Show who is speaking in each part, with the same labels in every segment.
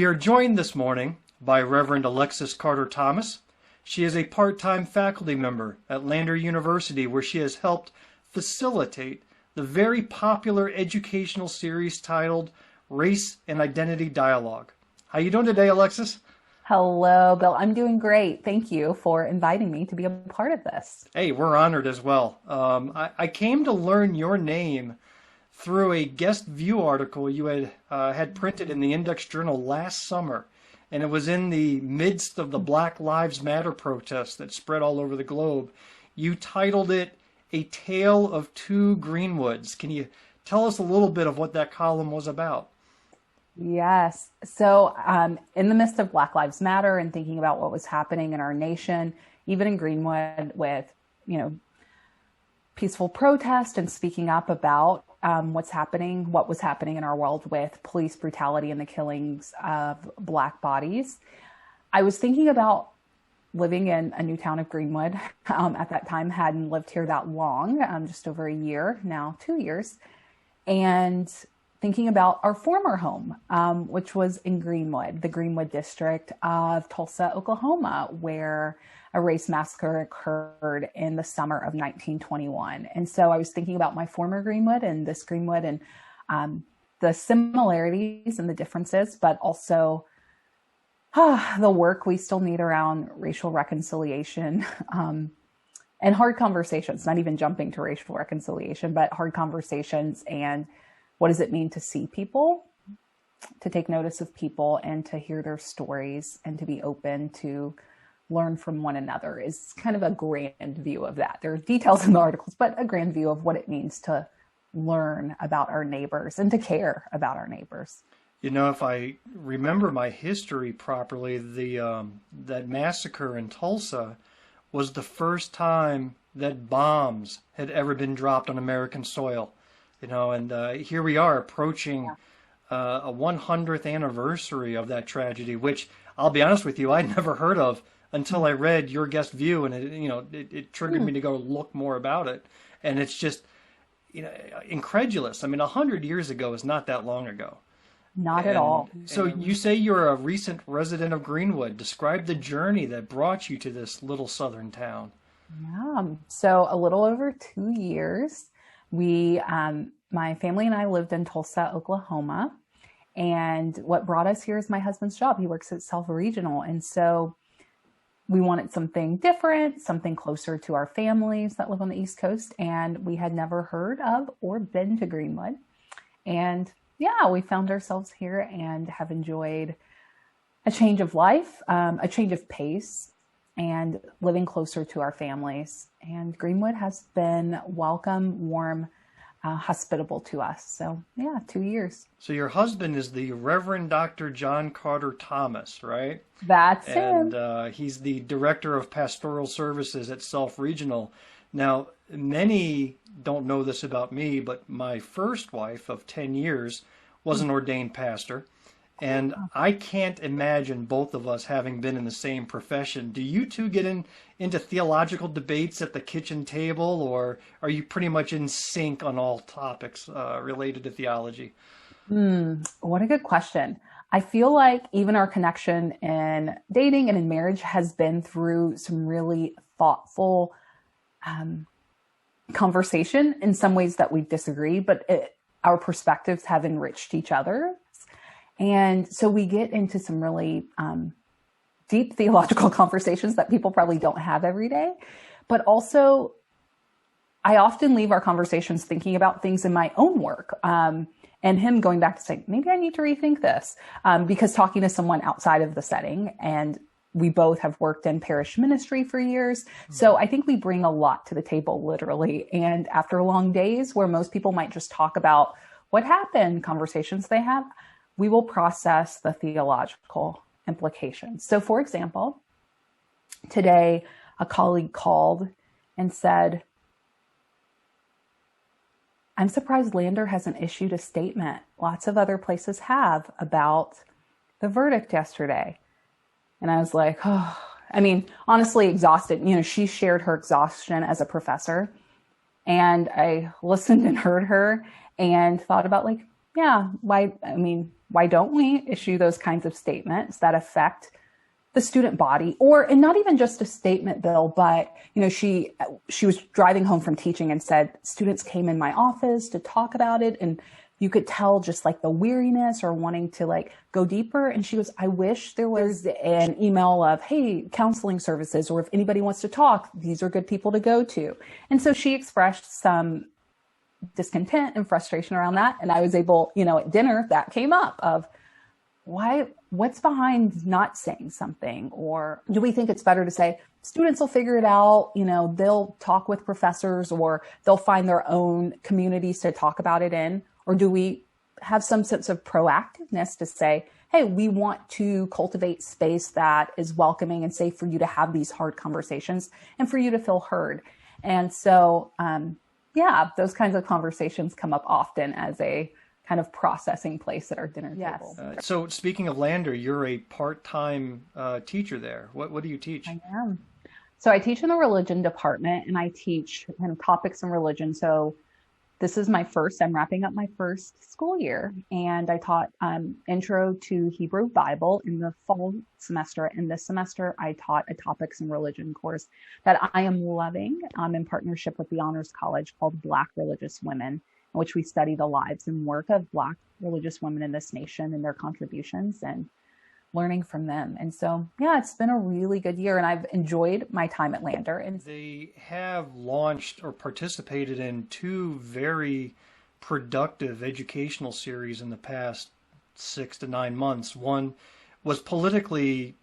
Speaker 1: We are joined this morning by Rev Alexis Carter Thomas. She is a part-time faculty member at Lander University, where she has helped facilitate the very popular educational series titled Race and Identity Dialogue. How you doing today, Alexis?
Speaker 2: Hello, Bill. I'm doing great. Thank you for inviting me to be a part of this.
Speaker 1: Hey, we're honored as well. I came to learn your name through a guest view article you had printed in the Index Journal last summer, and it was in the midst of the Black Lives Matter protests that spread all over the globe. You titled it A Tale of Two Greenwoods. Can you tell us a little bit of what that column was about?
Speaker 2: Yes. So in the midst of Black Lives Matter and thinking about what was happening in our nation, even in Greenwood with, peaceful protest and speaking up about what was happening in our world with police brutality and the killings of Black bodies, I was thinking about living in a new town of Greenwood. At that time, hadn't lived here that long, just over a year, now 2 years, and thinking about our former home, which was in Greenwood, the Greenwood district of Tulsa, Oklahoma, where a race massacre occurred in the summer of 1921. And so I was thinking about my former Greenwood and this Greenwood and the similarities and the differences, but also the work we still need around racial reconciliation and hard conversations, not even jumping to racial reconciliation, but hard conversations. And what does it mean to see people, to take notice of people, and to hear their stories, and to be open to learn from one another is kind of a grand view of that. There are details in the articles, but a grand view of what it means to learn about our neighbors and to care about our neighbors.
Speaker 1: If I remember my history properly, that massacre in Tulsa was the first time that bombs had ever been dropped on American soil. And here we are approaching a 100th anniversary of that tragedy, which I'll be honest with you, I'd never heard of until I read your guest view, and it triggered me to go look more about it. And it's just, incredulous. I mean, 100 years ago is not that long ago.
Speaker 2: Not at all.
Speaker 1: So you say you're a recent resident of Greenwood. Describe the journey that brought you to this little southern town.
Speaker 2: Yeah. So a little over 2 years. My family and I lived in Tulsa, Oklahoma, and what brought us here is my husband's job. He works at Self Regional, and so we wanted something different, something closer to our families that live on the East Coast, and we had never heard of or been to Greenwood. And yeah, we found ourselves here and have enjoyed a change of life, a change of pace, and living closer to our families. And Greenwood has been welcome, warm, hospitable to us. So yeah, 2 years.
Speaker 1: So your husband is the Reverend Dr. John Carter Thomas, right?
Speaker 2: That's him.
Speaker 1: And he's the Director of Pastoral Services at Self Regional. Now, many don't know this about me, but my first wife of 10 years was an ordained pastor. And I can't imagine both of us having been in the same profession. Do you two get into theological debates at the kitchen table, or are you pretty much in sync on all topics related to theology?
Speaker 2: What a good question. I feel like even our connection in dating and in marriage has been through some really thoughtful conversation in some ways that we disagree, but our perspectives have enriched each other. And so we get into some really deep theological conversations that people probably don't have every day. But also, I often leave our conversations thinking about things in my own work. And him going back to say, maybe I need to rethink this. Because talking to someone outside of the setting, and we both have worked in parish ministry for years. So I think we bring a lot to the table, literally. And after long days where most people might just talk about what happened, conversations they have, we will process the theological implications. So for example, today a colleague called and said, I'm surprised Lander hasn't issued a statement. Lots of other places have about the verdict yesterday. And I was like, honestly exhausted. She shared her exhaustion as a professor. And I listened and heard her and thought about why don't we issue those kinds of statements that affect the student body, and not even just a statement, Bill, but, she was driving home from teaching and said, students came in my office to talk about it. And you could tell just like the weariness or wanting to like go deeper. And she goes, I wish there was an email of, hey, counseling services, or if anybody wants to talk, these are good people to go to. And so she expressed some discontent and frustration around that. And I was able, at dinner, that came up of what's behind not saying something? Or do we think it's better to say students will figure it out? They'll talk with professors, or they'll find their own communities to talk about it in. Or do we have some sense of proactiveness to say, hey, we want to cultivate space that is welcoming and safe for you to have these hard conversations and for you to feel heard? And so, those kinds of conversations come up often as a kind of processing place at our dinner table.
Speaker 1: So speaking of Lander, you're a part-time teacher there. What do you teach?
Speaker 2: I am. So I teach in the religion department, and I teach kind of topics in religion. So this is I'm wrapping up my first school year, and I taught intro to Hebrew Bible in the fall semester. And this semester, I taught a topics in religion course that I am loving. I'm in partnership with the Honors College called Black Religious Women, in which we study the lives and work of Black religious women in this nation and their contributions and learning from them. And so, it's been a really good year, and I've enjoyed my time at Lander. And
Speaker 1: they have launched or participated in 2 very productive educational series in the past 6 to 9 months. One was politically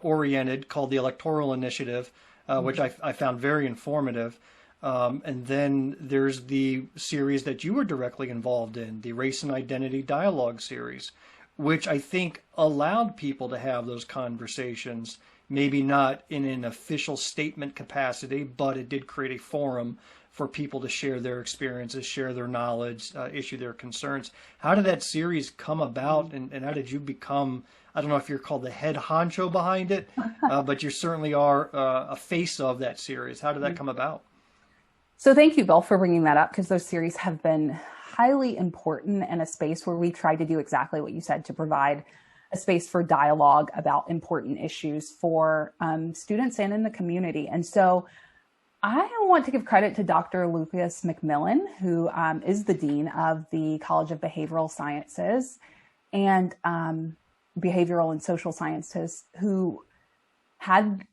Speaker 1: oriented, called the Electoral Initiative, which I found very informative. And then there's the series that you were directly involved in, the Race and Identity Dialogue series, which I think allowed people to have those conversations, maybe not in an official statement capacity, but it did create a forum for people to share their experiences, share their knowledge, issue their concerns. How did that series come about, and how did you become, I don't know if you're called the head honcho behind it, but you certainly are a face of that series. How did that come about?
Speaker 2: So thank you, Bill, for bringing that up, because those series have been highly important in a space where we try to do exactly what you said, to provide a space for dialogue about important issues for students and in the community. And so I want to give credit to Dr. Lucas McMillan, who is the Dean of the College of Behavioral Sciences and Behavioral and Social Sciences, who had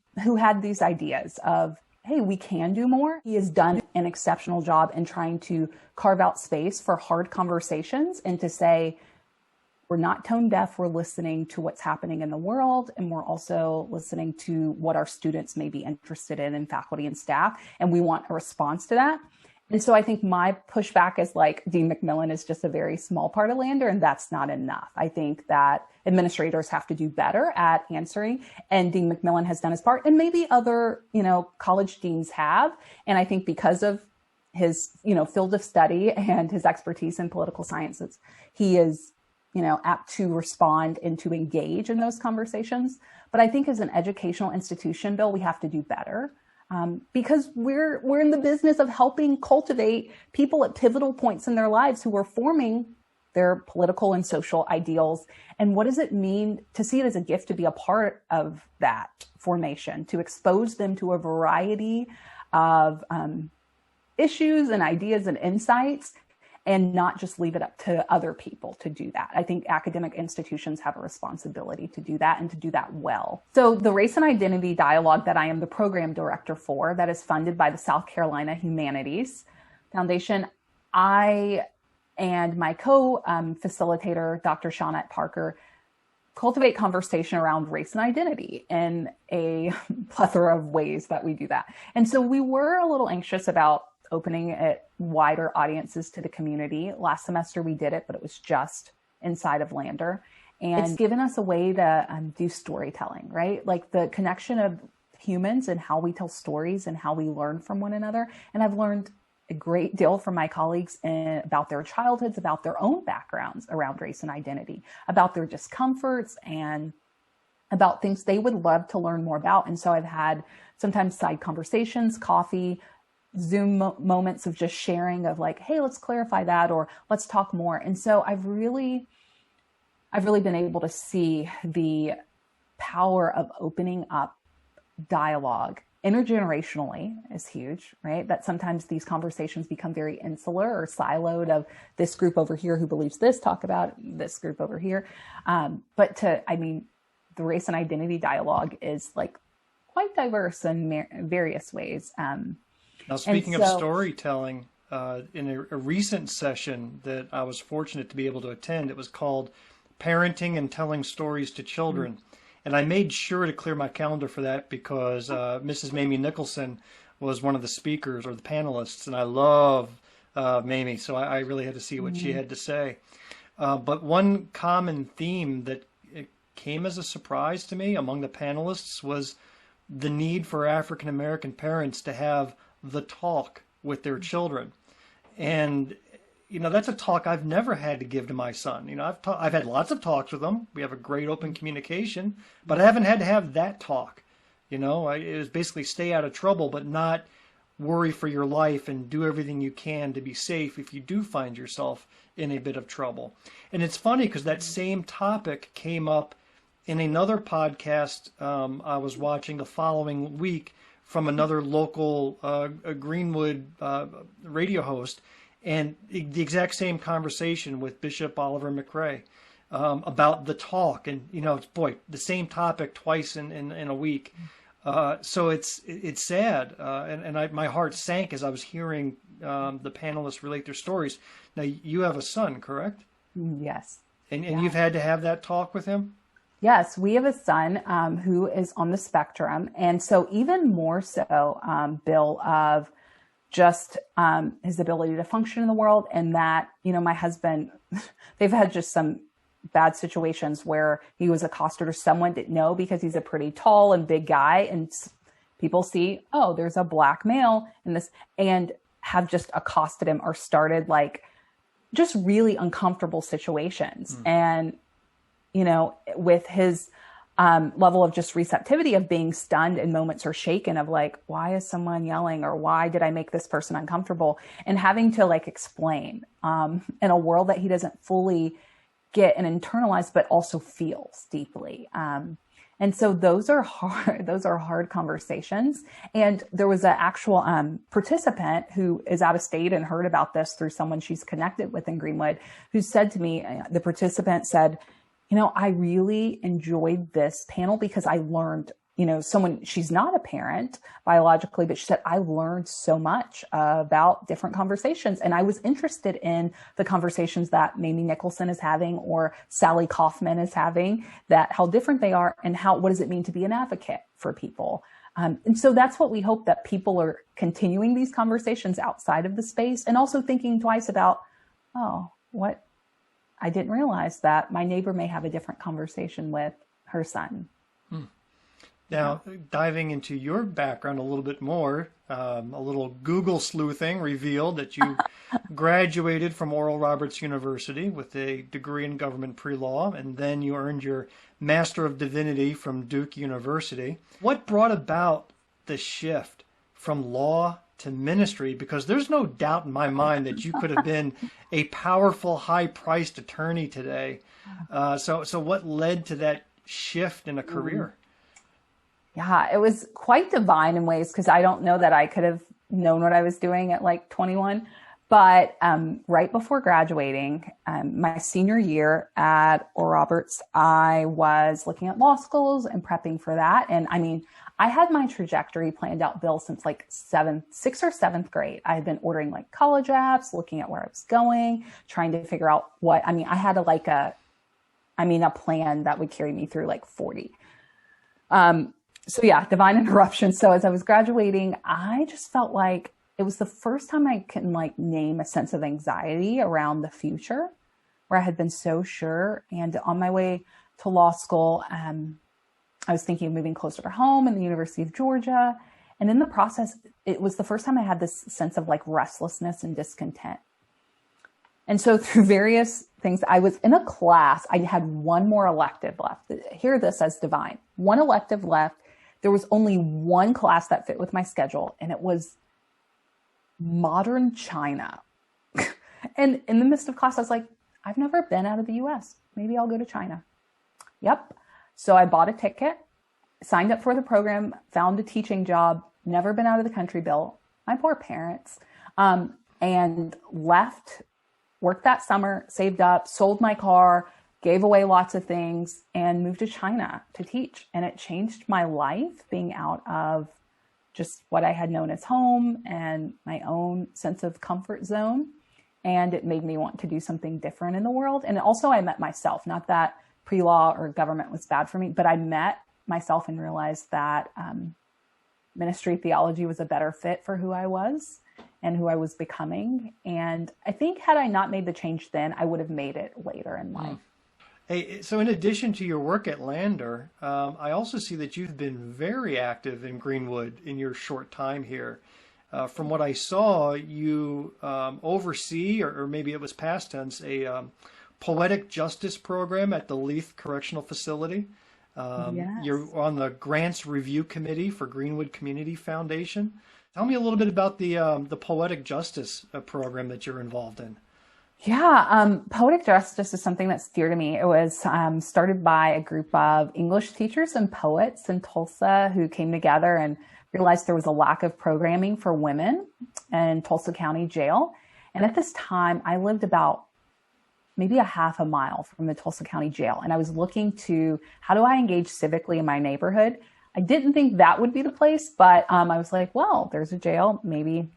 Speaker 2: these ideas of, hey, we can do more. He has done an exceptional job in trying to carve out space for hard conversations and to say, we're not tone deaf, we're listening to what's happening in the world, and we're also listening to what our students may be interested in faculty and staff, and we want a response to that. And so I think my pushback is like, Dean McMillan is just a very small part of Lander, and that's not enough. I think that administrators have to do better at answering, and Dean McMillan has done his part, and maybe other, college deans have. And I think because of his, field of study and his expertise in political sciences, he is, apt to respond and to engage in those conversations. But I think as an educational institution, Bill, we have to do better. Because we're in the business of helping cultivate people at pivotal points in their lives who are forming their political and social ideals. And what does it mean to see it as a gift to be a part of that formation, to expose them to a variety of issues and ideas and insights, and not just leave it up to other people to do that. I think academic institutions have a responsibility to do that and to do that well. So the Race and Identity Dialogue that I am the program director for, that is funded by the South Carolina Humanities Foundation, I and my co-facilitator, Dr. Shawnette Parker, cultivate conversation around race and identity in a plethora of ways that we do that. And so we were a little anxious about opening it wider audiences to the community. Last semester we did it, but it was just inside of Lander. And it's given us a way to do storytelling, right? Like the connection of humans and how we tell stories and how we learn from one another. And I've learned a great deal from my colleagues about their childhoods, about their own backgrounds around race and identity, about their discomforts, and about things they would love to learn more about. And so I've had sometimes side conversations, coffee, Zoom moments of just sharing of like, hey, let's clarify that, or let's talk more. And so I've really I've really been able to see the power of opening up dialogue intergenerationally is huge, right? That sometimes these conversations become very insular or siloed of this group over here who believes this, talk about this group over here. But the race and identity dialogue is like quite diverse in various ways.
Speaker 1: Now, speaking of storytelling, in a recent session that I was fortunate to be able to attend, it was called Parenting and Telling Stories to Children. Mm-hmm. And I made sure to clear my calendar for that because Mrs. Mamie Nicholson was one of the speakers or the panelists, and I love Mamie, so I really had to see what she had to say. But one common theme that it came as a surprise to me among the panelists was the need for African American parents to have the talk with their children. And that's a talk I've never had to give to my son. I've had lots of talks with him. We have a great open communication, but I haven't had to have that talk. It was basically stay out of trouble, but not worry for your life and do everything you can to be safe if you do find yourself in a bit of trouble. And it's funny because that same topic came up in another podcast I was watching the following week from another local Greenwood radio host. And the exact same conversation with Bishop Oliver McRae about the talk, and the same topic twice in a week. So it's sad, and my heart sank as I was hearing the panelists relate their stories. Now you have a son, correct?
Speaker 2: Yes.
Speaker 1: And you've had to have that talk with him?
Speaker 2: Yes, we have a son who is on the spectrum, and so even more so, Bill, of just his ability to function in the world, and that, my husband, they've had just some bad situations where he was accosted or someone didn't know because he's a pretty tall and big guy, and people see, oh, there's a black male in this, and have just accosted him or started like just really uncomfortable situations. And, with his level of just receptivity of being stunned in moments or shaken of like, why is someone yelling, or why did I make this person uncomfortable, and having to like explain in a world that he doesn't fully get and internalize, but also feels deeply. And so those are hard conversations. And there was an actual participant who is out of state and heard about this through someone she's connected with in Greenwood, who said to me, the participant said, I really enjoyed this panel because I learned, she's not a parent biologically, but she said, I learned so much about different conversations. And I was interested in the conversations that Mamie Nicholson is having or Sally Kaufman is having, that how different they are, and what does it mean to be an advocate for people? And so that's what we hope, that people are continuing these conversations outside of the space, and also thinking twice about, I didn't realize that my neighbor may have a different conversation with her son.
Speaker 1: Now, diving into your background a little bit more, a little Google sleuthing revealed that you graduated from Oral Roberts University with a degree in government pre-law, and then you earned your Master of Divinity from Duke University. What brought about the shift from law to ministry? Because there's no doubt in my mind that you could have been a powerful, high-priced attorney today. So what led to that shift in a career?
Speaker 2: Yeah, it was quite divine in ways, because I don't know that I could have known what I was doing at like 21. But right before graduating, my senior year at Oral Roberts, I was looking at law schools and prepping for that. And I had my trajectory planned out, Bill, since like 6th or 7th grade. I had been ordering like college apps, looking at where I was going, trying to figure out I had a plan that would carry me through like 40. So yeah, divine interruption. So as I was graduating, I just felt like it was the first time I can like name a sense of anxiety around the future, where I had been so sure. And on my way to law school, I was thinking of moving closer to home in the University of Georgia. And in the process, it was the first time I had this sense of like restlessness and discontent. And so through various things, I was in a class, I had one more elective left. Hear this as divine. One elective left. There was only one class that fit with my schedule, and it was modern China. And in the midst of class, I was like, I've never been out of the US. maybe I'll go to China. Yep. So I bought a ticket, signed up for the program, found a teaching job, never been out of the country, Bill. My poor parents. And left, worked that summer, saved up, sold my car, gave away lots of things, and moved to China to teach. And it changed my life, being out of just what I had known as home and my own sense of comfort zone. And it made me want to do something different in the world. And also I met myself, not that pre-law or government was bad for me, but I met myself and realized that ministry theology was a better fit for who I was and who I was becoming. And I think had I not made the change then, I would have made it later in life.
Speaker 1: Hey, so in addition to your work at Lander, I also see that you've been very active in Greenwood in your short time here. From what I saw, you oversee, or maybe it was past tense, a Poetic Justice program at the Leath Correctional Facility.
Speaker 2: Yes.
Speaker 1: You're on the Grants Review Committee for Greenwood Community Foundation. Tell me a little bit about the Poetic Justice program that you're involved in.
Speaker 2: Yeah, Poetic Justice is something that's dear to me. It was started by a group of English teachers and poets in Tulsa who came together and realized there was a lack of programming for women in Tulsa County Jail. And at this time, I lived about maybe a half a mile from the Tulsa County Jail. And I was looking to, how do I engage civically in my neighborhood? I didn't think that would be the place, but I was like, well, there's a jail. Maybe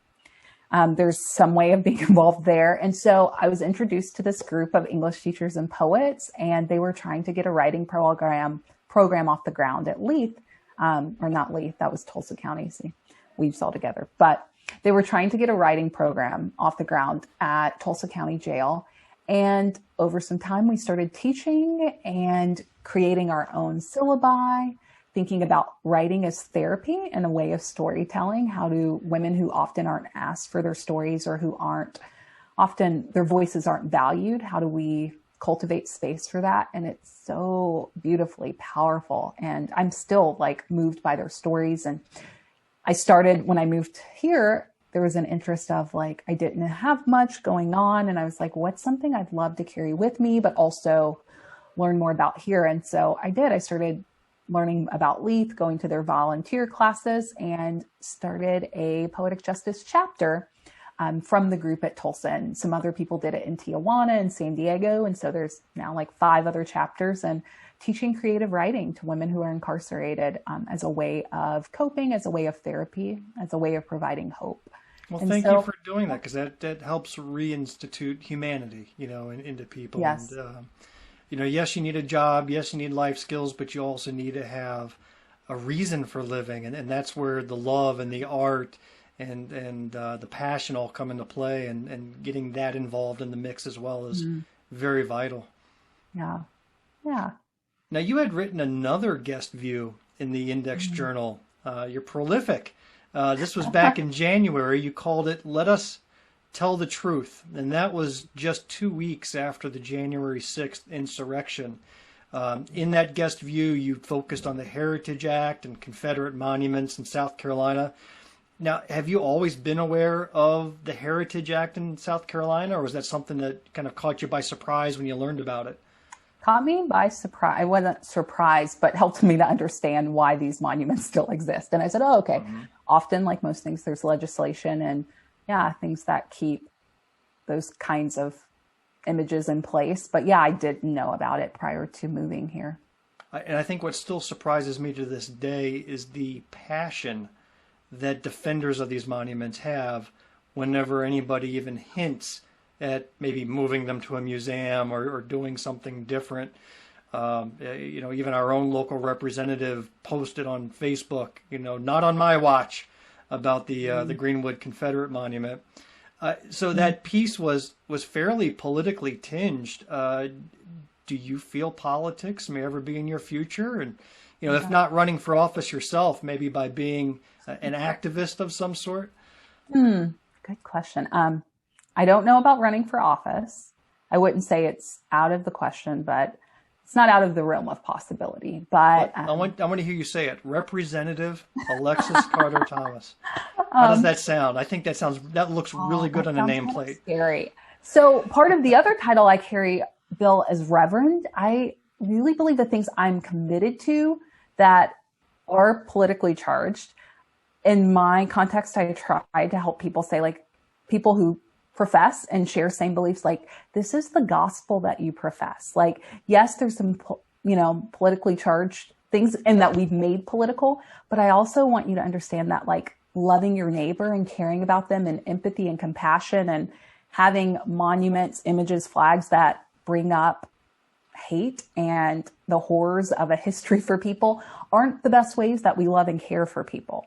Speaker 2: there's some way of being involved there. And so I was introduced to this group of English teachers and poets, and they were trying to get a writing program off the ground at Leath, or not Leath, that was Tulsa County. See, weaves all together. But they were trying to get a writing program off the ground at Tulsa County Jail. And over some time, we started teaching and creating our own syllabi, thinking about writing as therapy and a way of storytelling. How do women who often aren't asked for their stories or who aren't often, their voices aren't valued, how do we cultivate space for that? And it's so beautifully powerful. And I'm still like moved by their stories. And I started, when I moved here, there was an interest of like, I didn't have much going on. And I was like, what's something I'd love to carry with me, but also learn more about here? And so I did. I started learning about Leath, going to their volunteer classes, and started a Poetic Justice chapter from the group at Tulsa. And some other people did it in Tijuana and San Diego. And so there's now like 5 other chapters, and teaching creative writing to women who are incarcerated as a way of coping, as a way of therapy, as a way of providing hope.
Speaker 1: Well, thank you for doing that, because that helps reinstitute humanity, into people.
Speaker 2: Yes.
Speaker 1: And, yes, you need a job. Yes, you need life skills, but you also need to have a reason for living. And that's where the love and the art and the passion all come into play, and getting that involved in the mix as well is very vital.
Speaker 2: Yeah. Yeah.
Speaker 1: Now, you had written another guest view in the Index Journal. You're prolific. This was back in January. You called it "Let Us Tell the Truth," and that was just 2 weeks after the January 6th insurrection. In that guest view, you focused on the Heritage Act and Confederate monuments in South Carolina. Now, have you always been aware of the Heritage Act in South Carolina, or was that something that kind of caught you by surprise when you learned about it?
Speaker 2: Caught me by surprise. I wasn't surprised, but helped me to understand why these monuments still exist. And I said, oh, okay. Often, like most things, there's legislation and things that keep those kinds of images in place. But I didn't know about it prior to moving here.
Speaker 1: And I think what still surprises me to this day is the passion that defenders of these monuments have whenever anybody even hints at maybe moving them to a museum or doing something different. Even our own local representative posted on Facebook, not on my watch, about the Greenwood Confederate monument. So that piece was fairly politically tinged. Do you feel politics may ever be in your future? And, if not running for office yourself, maybe by being an activist of some sort?
Speaker 2: Good question. I don't know about running for office. I wouldn't say it's out of the question, but it's not out of the realm of possibility. But
Speaker 1: I want to hear you say it. Representative Alexis Carter Thomas. How does that sound? I think that looks really good on a nameplate.
Speaker 2: Scary. So part of the other title I carry Bill, as Reverend, I really believe the things I'm committed to that are politically charged. In my context, I try to help people say, like, people who profess and share same beliefs, like, this is the gospel that you profess. Like, yes, there's some, politically charged things and that we've made political, but I also want you to understand that, like, loving your neighbor and caring about them and empathy and compassion and having monuments, images, flags that bring up hate and the horrors of a history for people aren't the best ways that we love and care for people.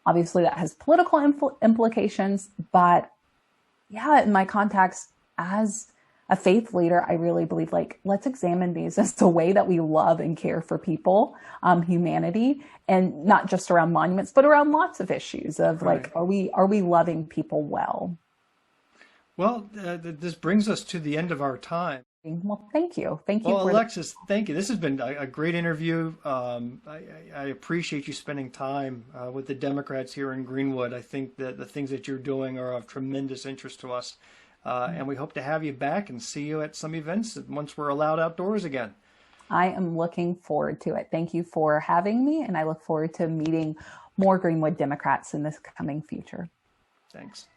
Speaker 2: Obviously, that has political implications, but yeah, in my context as a faith leader, I really believe, like, let's examine these as the way that we love and care for people, humanity, and not just around monuments, but around lots of issues of like, are we loving people well?
Speaker 1: Well, this brings us to the end of our time.
Speaker 2: Well, thank you. Thank you.
Speaker 1: Well, Alexis, thank you. This has been a great interview. I appreciate you spending time with the Democrats here in Greenwood. I think that the things that you're doing are of tremendous interest to us. And we hope to have you back and see you at some events once we're allowed outdoors again.
Speaker 2: I am looking forward to it. Thank you for having me, and I look forward to meeting more Greenwood Democrats in this coming future.
Speaker 1: Thanks.